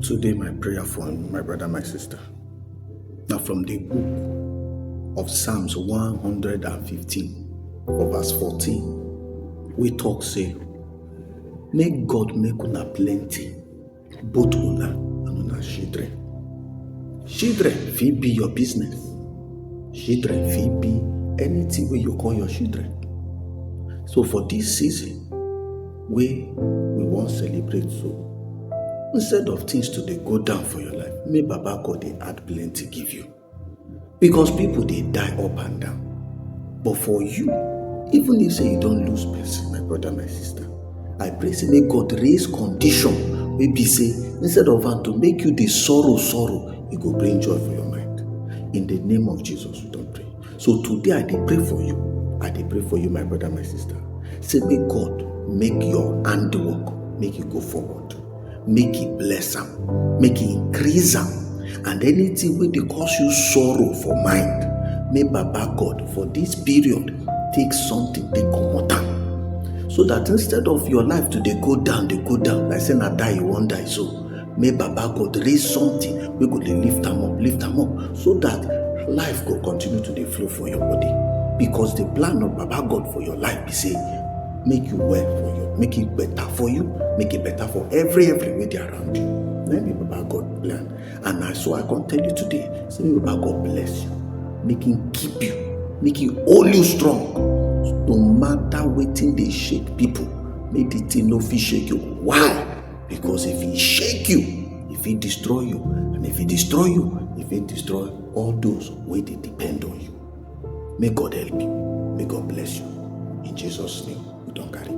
Today, my prayer for my brother, my sister. Now, from the book of Psalms 115, for verse 14, we talk, say, make God make una plenty, both una and una children. Children fit be your business. Children fit be anything where you call your children. So for this season, we want to celebrate, so instead of things to dey go down for your life, may Baba God dey add plenty give you. Because people dey die up and down. But for you, even if say you don't lose person, my brother, my sister, I pray say may God raise condition wey be say instead of am to make you dey sorrow, e go bring joy for your mind. In the name of Jesus, we don pray. So today I dey pray for you. I dey pray for you, my brother, my sister. Say may God make your handwork, make it go forward. Make it bless am, make it increase am, and anything wey dey cause you sorrow for mind, may Baba God for this period take something, take comot am, so that instead of your life to dey go down, like say na die you wan die, so may Baba God raise something wey go dey lift am up, so that life go continue to dey flow for your body. Because the plan of Baba God for your life be say make you well for you, make it better for you, make it better for every way they around you. Let me Baba God plan. And I can't tell you today, say may Baba God bless you, make him keep you, make him hold you strong. No matter wetin dey shake people, make the thing no fit shake you. Why? Because if he shake you, if he destroy you, and if he destroy you, if he destroy all those wey dey depend on you. May God help you. May God bless you. In Jesus' name, we don't carry.